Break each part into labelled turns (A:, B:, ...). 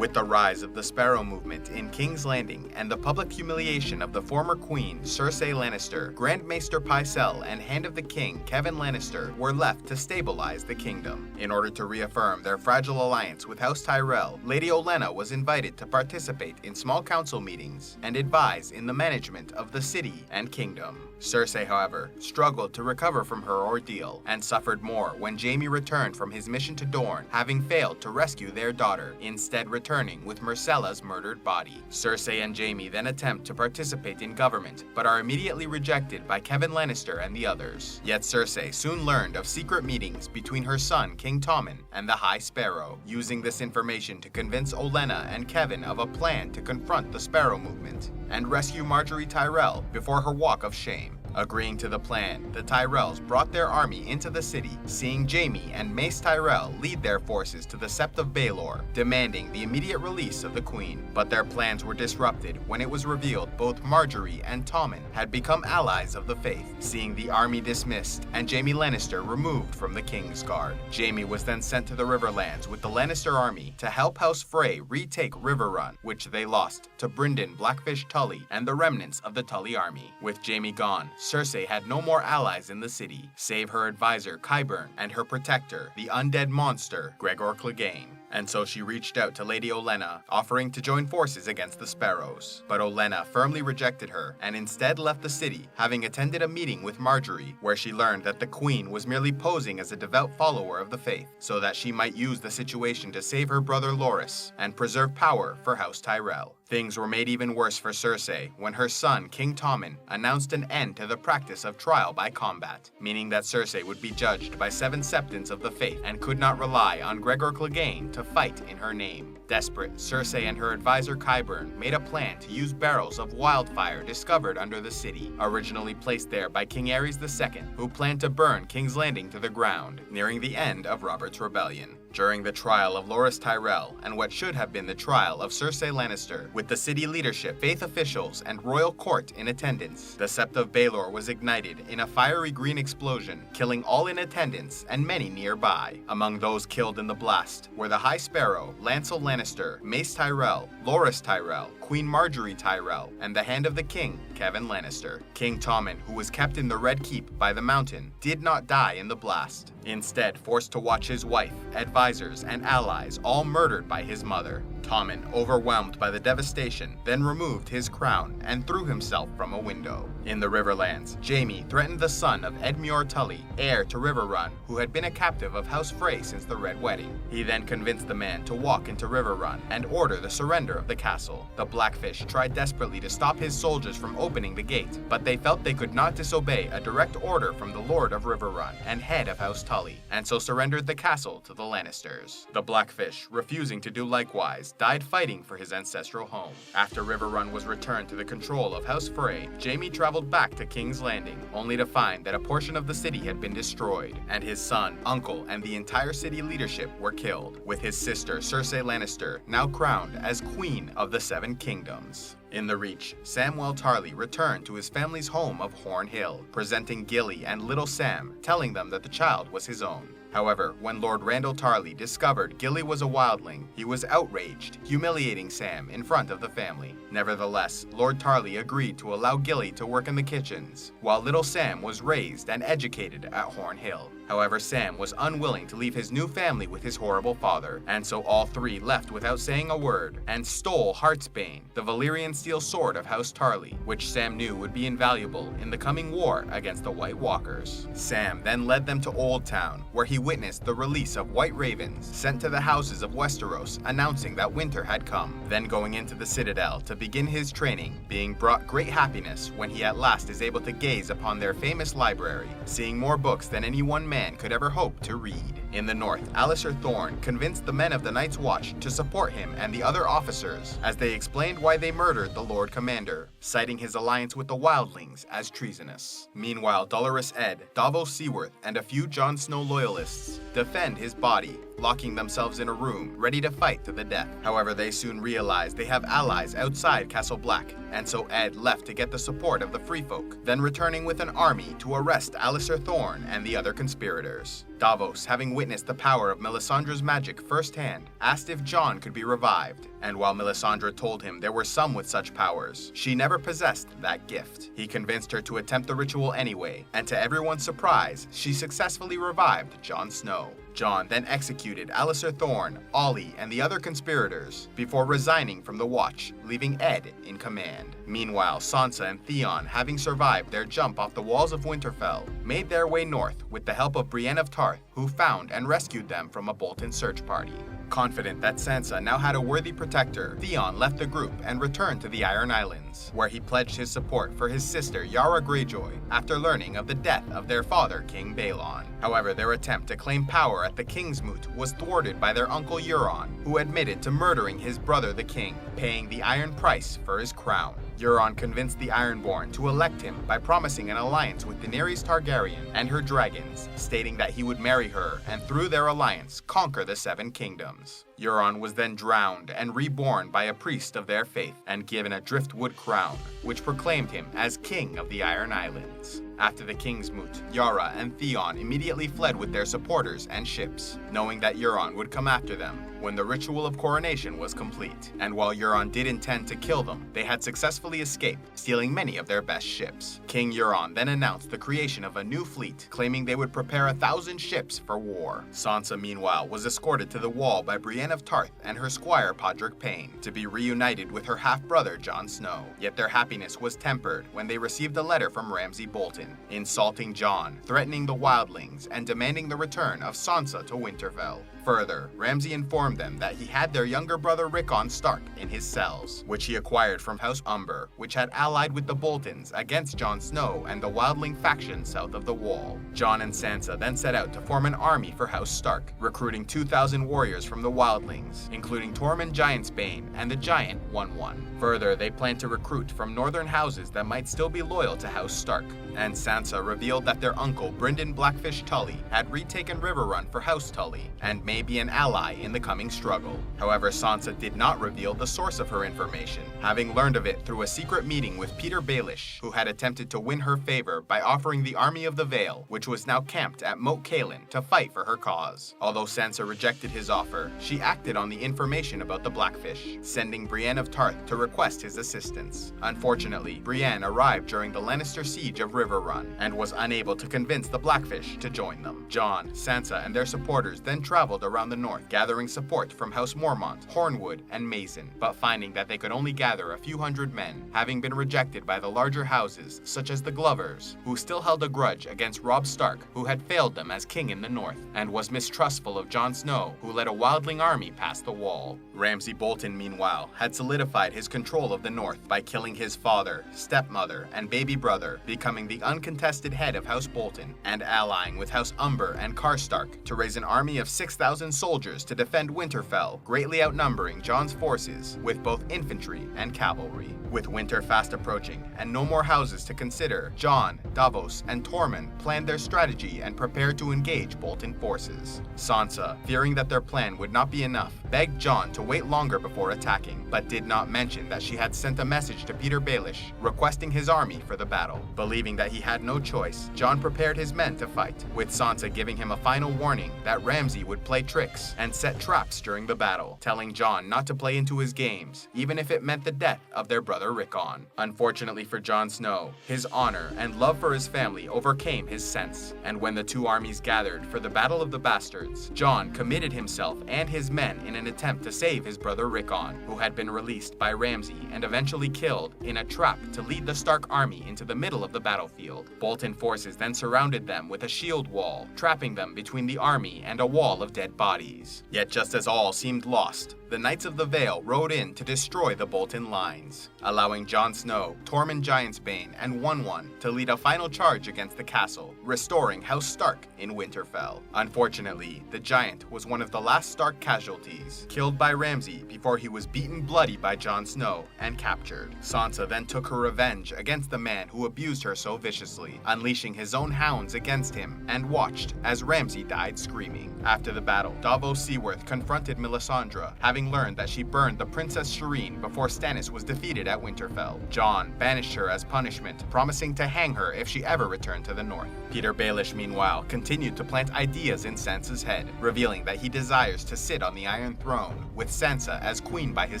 A: With the rise of the Sparrow movement in King's Landing and the public humiliation of the former queen, Cersei Lannister, Grand Maester Pycelle and Hand of the King, Kevan Lannister, were left to stabilize the kingdom. In order to reaffirm their fragile alliance with House Tyrell, Lady Olenna was invited to participate in small council meetings and advise in the management of the city and kingdom. Cersei, however, struggled to recover from her ordeal and suffered more when Jaime returned from his mission to Dorne, having failed to rescue their daughter, instead returning with Myrcella's murdered body. Cersei and Jaime then attempt to participate in government, but are immediately rejected by Kevan Lannister and the others. Yet Cersei soon learned of secret meetings between her son King Tommen and the High Sparrow, using this information to convince Olenna and Kevan of a plan to confront the Sparrow movement and rescue Margaery Tyrell before her walk of shame. Agreeing to the plan, the Tyrells brought their army into the city, seeing Jaime and Mace Tyrell lead their forces to the Sept of Baelor, demanding the immediate release of the Queen. But their plans were disrupted when it was revealed both Margaery and Tommen had become allies of the Faith, seeing the army dismissed and Jaime Lannister removed from the King's Guard. Jaime was then sent to the Riverlands with the Lannister army to help House Frey retake Riverrun, which they lost to Brynden Blackfish Tully and the remnants of the Tully army. With Jaime gone, Cersei had no more allies in the city, save her advisor Qyburn and her protector, the undead monster Gregor Clegane. And so she reached out to Lady Olenna, offering to join forces against the Sparrows. But Olenna firmly rejected her and instead left the city, having attended a meeting with Margaery, where she learned that the Queen was merely posing as a devout follower of the faith, so that she might use the situation to save her brother Loras and preserve power for House Tyrell. Things were made even worse for Cersei when her son, King Tommen, announced an end to the practice of trial by combat, meaning that Cersei would be judged by 7 septons of the faith and could not rely on Gregor Clegane to fight in her name. Desperate, Cersei and her advisor Qyburn made a plan to use barrels of wildfire discovered under the city, originally placed there by King Aerys II, who planned to burn King's Landing to the ground, nearing the end of Robert's rebellion. During the trial of Loras Tyrell and what should have been the trial of Cersei Lannister, with the city leadership, faith officials, and royal court in attendance, the Sept of Baelor was ignited in a fiery green explosion, killing all in attendance and many nearby. Among those killed in the blast were the High Sparrow, Lancel Lannister, Mace Tyrell, Loras Tyrell, Queen Margaery Tyrell, and the Hand of the King, Kevan Lannister. King Tommen, who was kept in the Red Keep by the mountain, did not die in the blast, instead forced to watch his wife, advisors, and allies all murdered by his mother. Tommen, overwhelmed by the devastation, then removed his crown and threw himself from a window. In the Riverlands, Jaime threatened the son of Edmure Tully, heir to Riverrun, who had been a captive of House Frey since the Red Wedding. He then convinced the man to walk into Riverrun and order the surrender of the castle. The Blackfish tried desperately to stop his soldiers from opening the gate, but they felt they could not disobey a direct order from the Lord of Riverrun and head of House Tully, and so surrendered the castle to the Lannisters. The Blackfish, refusing to do likewise, died fighting for his ancestral home. After Riverrun was returned to the control of House Frey, Jaime traveled back to King's Landing, only to find that a portion of the city had been destroyed, and his son, uncle, and the entire city leadership were killed, with his sister Cersei Lannister now crowned as Queen of the Seven Kingdoms. In the Reach, Samwell Tarly returned to his family's home of Horn Hill, presenting Gilly and Little Sam, telling them that the child was his own. However, when Lord Randall Tarly discovered Gilly was a wildling, he was outraged, humiliating Sam in front of the family. Nevertheless, Lord Tarly agreed to allow Gilly to work in the kitchens, while little Sam was raised and educated at Horn Hill. However, Sam was unwilling to leave his new family with his horrible father, and so all three left without saying a word, and stole Heartsbane, the Valyrian steel sword of House Tarly, which Sam knew would be invaluable in the coming war against the White Walkers. Sam then led them to Old Town, where he witnessed the release of white ravens sent to the houses of Westeros, announcing that winter had come, then going into the Citadel to begin his training, being brought great happiness when he at last is able to gaze upon their famous library, seeing more books than any one man could ever hope to read. In the north, Alliser Thorne convinced the men of the Night's Watch to support him and the other officers as they explained why they murdered the Lord Commander, citing his alliance with the Wildlings as treasonous. Meanwhile, Dolorous Edd, Davos Seaworth, and a few Jon Snow loyalists defend his body, locking themselves in a room, ready to fight to the death. However, they soon realize they have allies outside Castle Black, and so Edd left to get the support of the Free Folk, then returning with an army to arrest Alliser Thorne and the other conspirators. Davos, having witnessed the power of Melisandre's magic firsthand, asked if Jon could be revived, and while Melisandre told him there were some with such powers, she never possessed that gift. He convinced her to attempt the ritual anyway, and to everyone's surprise, she successfully revived Jon Snow. Jon then executed Alliser Thorne, Ollie, and the other conspirators before resigning from the Watch, leaving Ed in command. Meanwhile, Sansa and Theon, having survived their jump off the walls of Winterfell, made their way north with the help of Brienne of Tarth, who found and rescued them from a Bolton search party. Confident that Sansa now had a worthy protector, Theon left the group and returned to the Iron Islands, where he pledged his support for his sister Yara Greyjoy after learning of the death of their father, King Balon. However, their attempt to claim power at the King's Moot was thwarted by their uncle Euron, who admitted to murdering his brother the king, paying the iron price for his crown. Euron convinced the Ironborn to elect him by promising an alliance with Daenerys Targaryen and her dragons, stating that he would marry her and through their alliance conquer the Seven Kingdoms. Euron was then drowned and reborn by a priest of their faith and given a driftwood crown, which proclaimed him as King of the Iron Islands. After the King's Moot, Yara and Theon immediately fled with their supporters and ships, knowing that Euron would come after them when the ritual of coronation was complete. And while Euron did intend to kill them, they had successfully escaped, stealing many of their best ships. King Euron then announced the creation of a new fleet, claiming they would prepare 1,000 ships for war. Sansa, meanwhile, was escorted to the wall by Brienne of Tarth and her squire Podrick Payne to be reunited with her half-brother Jon Snow. Yet their happiness was tempered when they received a letter from Ramsay Bolton, insulting Jon, threatening the wildlings, and demanding the return of Sansa to Winterfell. Further, Ramsay informed them that he had their younger brother Rickon Stark in his cells, which he acquired from House Umber, which had allied with the Boltons against Jon Snow and the wildling faction south of the Wall. Jon and Sansa then set out to form an army for House Stark, recruiting 2,000 warriors from the wildlings, including Tormund Giantsbane and the Giant 1-1. Further, they planned to recruit from northern houses that might still be loyal to House Stark, and Sansa revealed that their uncle Brynden Blackfish Tully had retaken Riverrun for House Tully, and may be an ally in the coming struggle. However, Sansa did not reveal the source of her information, having learned of it through a secret meeting with Peter Baelish, who had attempted to win her favor by offering the Army of the Vale, which was now camped at Moat Cailin, to fight for her cause. Although Sansa rejected his offer, she acted on the information about the Blackfish, sending Brienne of Tarth to request his assistance. Unfortunately, Brienne arrived during the Lannister siege of Riverrun and was unable to convince the Blackfish to join them. Jon, Sansa, and their supporters then traveled around the north, gathering support from House Mormont, Hornwood, and Mason, but finding that they could only gather a few hundred men, having been rejected by the larger houses such as the Glovers, who still held a grudge against Robb Stark, who had failed them as king in the north, and was mistrustful of Jon Snow, who led a wildling army past the wall. Ramsay Bolton, meanwhile, had solidified his control of the north by killing his father, stepmother, and baby brother, becoming the uncontested head of House Bolton, and allying with House Umber and Karstark to raise an army of 6,000 soldiers to defend Winterfell, greatly outnumbering Jon's forces with both infantry and cavalry. With winter fast approaching and no more houses to consider, Jon, Davos, and Tormund planned their strategy and prepared to engage Bolton forces. Sansa, fearing that their plan would not be enough, begged Jon to wait longer before attacking, but did not mention that she had sent a message to Peter Baelish requesting his army for the battle. Believing that he had no choice, Jon prepared his men to fight, with Sansa giving him a final warning that Ramsay would play tricks and set traps during the battle, telling Jon not to play into his games, even if it meant the death of their brother Rickon. Unfortunately for Jon Snow, his honor and love for his family overcame his sense, and when the two armies gathered for the Battle of the Bastards, Jon committed himself and his men in an attempt to save his brother Rickon, who had been released by Ramsay and eventually killed in a trap to lead the Stark army into the middle of the battlefield. Bolton forces then surrounded them with a shield wall, trapping them between the army and a wall of dead bodies. Yet just as all seemed lost, the Knights of the Vale rode in to destroy the Bolton lines, allowing Jon Snow, Tormund Giantsbane, and 1-1 to lead a final charge against the castle, restoring House Stark in Winterfell. Unfortunately, the Giant was one of the last Stark casualties, killed by Ramsay before he was beaten bloody by Jon Snow and captured. Sansa then took her revenge against the man who abused her so viciously, unleashing his own hounds against him, and watched as Ramsay died screaming. After the battle, battle, Davos Seaworth confronted Melisandre, having learned that she burned the Princess Shireen before Stannis was defeated at Winterfell. Jon banished her as punishment, promising to hang her if she ever returned to the north. Peter Baelish, meanwhile, continued to plant ideas in Sansa's head, revealing that he desires to sit on the Iron Throne, with Sansa as queen by his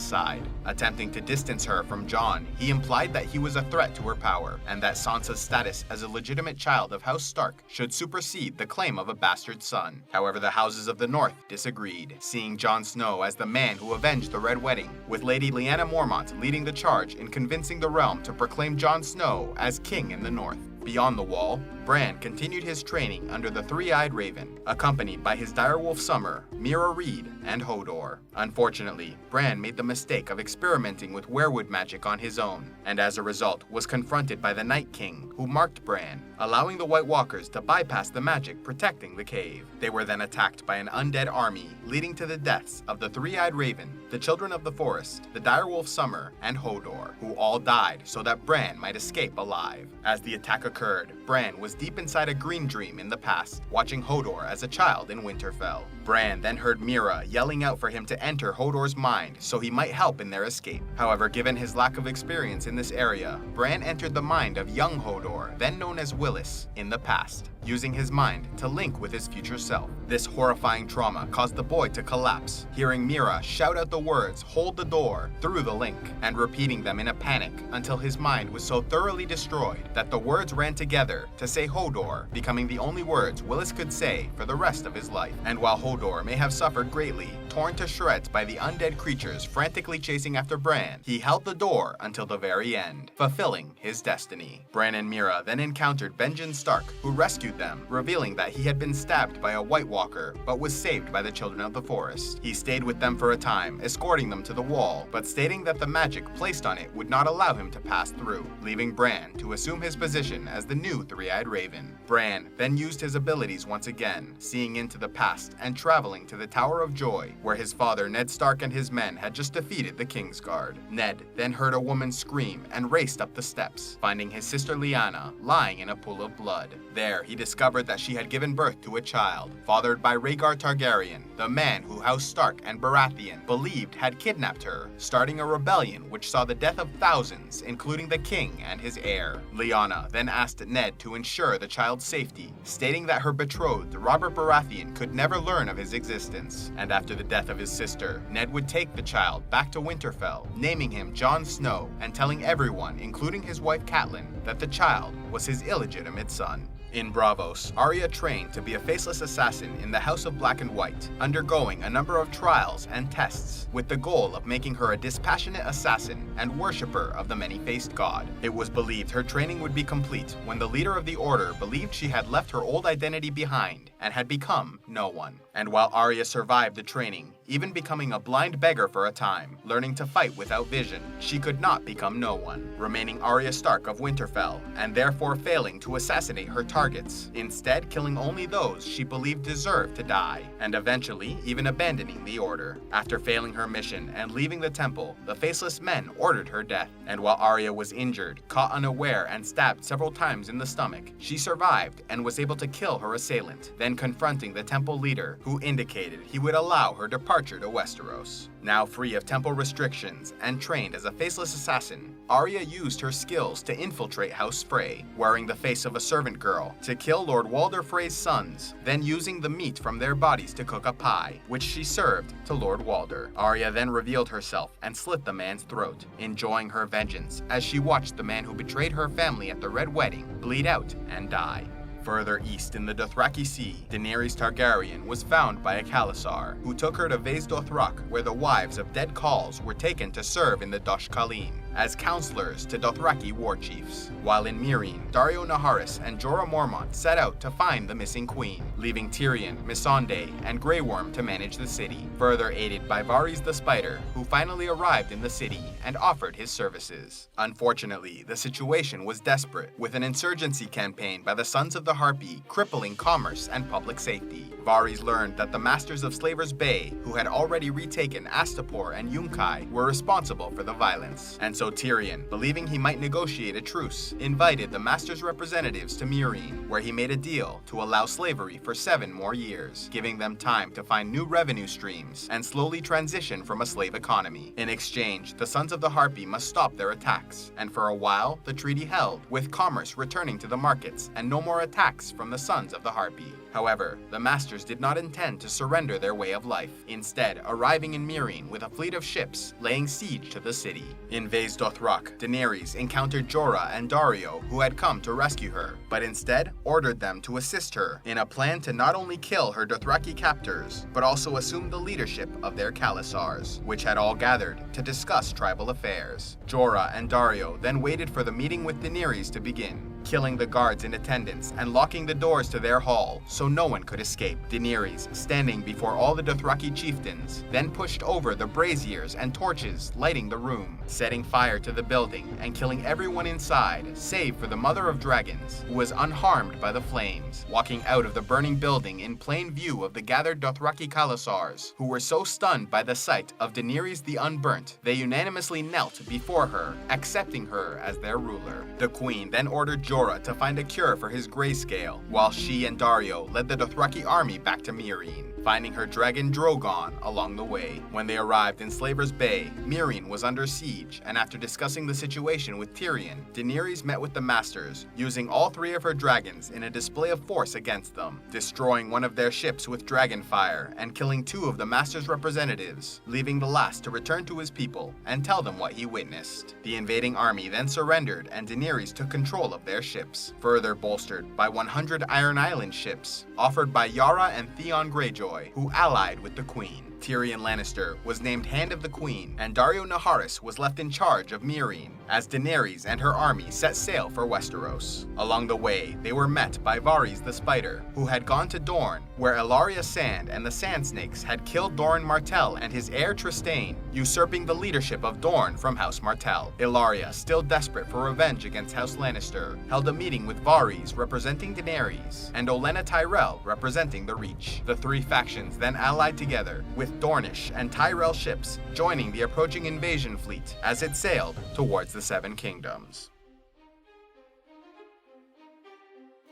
A: side. Attempting to distance her from Jon, he implied that he was a threat to her power, and that Sansa's status as a legitimate child of House Stark should supersede the claim of a bastard son. However, the houses of the North disagreed, seeing Jon Snow as the man who avenged the Red Wedding, with Lady Lyanna Mormont leading the charge in convincing the realm to proclaim Jon Snow as king in the North. Beyond the Wall, Bran continued his training under the Three-Eyed Raven, accompanied by his direwolf Summer, Meera Reed, and Hodor. Unfortunately, Bran made the mistake of experimenting with weirwood magic on his own, and as a result was confronted by the Night King, who marked Bran, allowing the White Walkers to bypass the magic protecting the cave. They were then attacked by an undead army, leading to the deaths of the Three-Eyed Raven, the Children of the Forest, the direwolf Summer, and Hodor, who all died so that Bran might escape alive. As the attack occurred, Bran was deep inside a green dream in the past, watching Hodor as a child in Winterfell. Bran then heard Meera yelling out for him to enter Hodor's mind so he might help in their escape. However, given his lack of experience in this area, Bran entered the mind of young Hodor, then known as Willis, in the past, using his mind to link with his future self. This horrifying trauma caused the boy to collapse, hearing Meera shout out the words, "Hold the door," through the link, and repeating them in a panic until his mind was so thoroughly destroyed that the words ran together to say Hodor, becoming the only words Willis could say for the rest of his life. And while Hodor may have suffered greatly, torn to shreds by the undead creatures frantically chasing after Bran, he held the door until the very end, fulfilling his destiny. Bran and Meera then encountered Benjen Stark, who rescued them, revealing that he had been stabbed by a White Walker, but was saved by the Children of the Forest. He stayed with them for a time, escorting them to the wall, but stating that the magic placed on it would not allow him to pass through, leaving Bran to assume his position as the new Three-Eyed Raven. Bran then used his abilities once again, seeing into the past and traveling to the Tower of Joy, where his father Ned Stark and his men had just defeated the Kingsguard. Ned then heard a woman scream and raced up the steps, finding his sister Lyanna lying in a pool of blood. There, he discovered that she had given birth to a child, fathered by Rhaegar Targaryen, the man who House Stark and Baratheon believed had kidnapped her, starting a rebellion which saw the death of thousands, including the king and his heir. Lyanna then asked Ned to ensure the child's safety, stating that her betrothed, Robert Baratheon, could never learn of his existence. And after the death of his sister, Ned would take the child back to Winterfell, naming him Jon Snow, and telling everyone, including his wife Catelyn, that the child was his illegitimate son. In Braavos, Arya trained to be a faceless assassin in the House of Black and White, undergoing a number of trials and tests, with the goal of making her a dispassionate assassin and worshipper of the many-faced god. It was believed her training would be complete when the leader of the Order believed she had left her old identity behind and had become no one. And while Arya survived the training, even becoming a blind beggar for a time, learning to fight without vision, she could not become no one, remaining Arya Stark of Winterfell, and therefore failing to assassinate her targets, instead killing only those she believed deserved to die, and eventually even abandoning the Order. After failing her mission and leaving the temple, the Faceless Men ordered her death, and while Arya was injured, caught unaware and stabbed several times in the stomach, she survived and was able to kill her assailant, then confronting the temple leader, who indicated he would allow her departure to Westeros. Now free of temple restrictions and trained as a faceless assassin, Arya used her skills to infiltrate House Frey, wearing the face of a servant girl, to kill Lord Walder Frey's sons, then using the meat from their bodies to cook a pie, which she served to Lord Walder. Arya then revealed herself and slit the man's throat, enjoying her vengeance as she watched the man who betrayed her family at the Red Wedding bleed out and die. Further east in the Dothraki Sea, Daenerys Targaryen was found by a Khalasar, who took her to Vaes Dothrak, where the wives of dead Khals were taken to serve in the Dosh Khalim as counselors to Dothraki war chiefs. While in Meereen, Daario Naharis and Jorah Mormont set out to find the missing queen, leaving Tyrion, Missandei, and Grey Worm to manage the city, further aided by Varys the Spider, who finally arrived in the city and offered his services. Unfortunately, the situation was desperate, with an insurgency campaign by the Sons of the Harpy crippling commerce and public safety. Varys learned that the Masters of Slavers Bay, who had already retaken Astapor and Yunkai, were responsible for the violence, and so So Tyrion, believing he might negotiate a truce, invited the Master's representatives to Meereen, where he made a deal to allow slavery for 7 more years, giving them time to find new revenue streams and slowly transition from a slave economy. In exchange, the Sons of the Harpy must stop their attacks, and for a while, the treaty held, with commerce returning to the markets and no more attacks from the Sons of the Harpy. However, the Masters did not intend to surrender their way of life, instead arriving in Meereen with a fleet of ships, laying siege to the city. In Vaes Dothrak, Daenerys encountered Jorah and Daario, who had come to rescue her, but instead ordered them to assist her in a plan to not only kill her Dothraki captors, but also assume the leadership of their Khalasars, which had all gathered to discuss tribal affairs. Jorah and Daario then waited for the meeting with Daenerys to begin, killing the guards in attendance and locking the doors to their hall so no one could escape. Daenerys, standing before all the Dothraki chieftains, then pushed over the braziers and torches, lighting the room, setting fire to the building and killing everyone inside, save for the Mother of Dragons, who was unharmed by the flames, walking out of the burning building in plain view of the gathered Dothraki Khalasars, who were so stunned by the sight of Daenerys the Unburnt, they unanimously knelt before her, accepting her as their ruler. The queen then ordered Jorah to find a cure for his grayscale, while she and Daario led the Dothraki army back to Meereen, finding her dragon Drogon along the way. When they arrived in Slaver's Bay, Meereen was under siege, and after discussing the situation with Tyrion, Daenerys met with the Masters, using all 3 of her dragons in a display of force against them, destroying one of their ships with dragon fire and killing 2 of the Masters' representatives, leaving the last to return to his people and tell them what he witnessed. The invading army then surrendered and Daenerys took control of their ships, further bolstered by 100 Iron Island ships offered by Yara and Theon Greyjoy, who allied with the Queen. Tyrion Lannister was named Hand of the Queen, and Daario Naharis was left in charge of Meereen, as Daenerys and her army set sail for Westeros. Along the way, they were met by Varys the Spider, who had gone to Dorne, where Ellaria Sand and the Sand Snakes had killed Doran Martell and his heir Trystane, usurping the leadership of Dorne from House Martell. Ellaria, still desperate for revenge against House Lannister, held a meeting with Varys representing Daenerys, and Olenna Tyrell representing the Reach. The 3 factions then allied together, with Dornish and Tyrell ships joining the approaching invasion fleet as it sailed towards the 7 Kingdoms.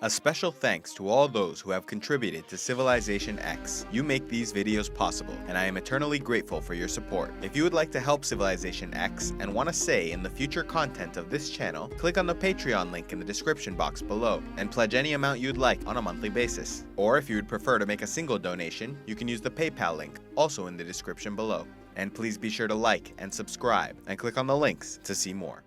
A: A special thanks to all those who have contributed to CivilizationEx. You make these videos possible, and I am eternally grateful for your support. If you would like to help CivilizationEx and want a say in the future content of this channel, click on the Patreon link in the description box below, and pledge any amount you'd like on a monthly basis. Or if you would prefer to make a single donation, you can use the PayPal link, also in the description below. And please be sure to like and subscribe, and click on the links to see more.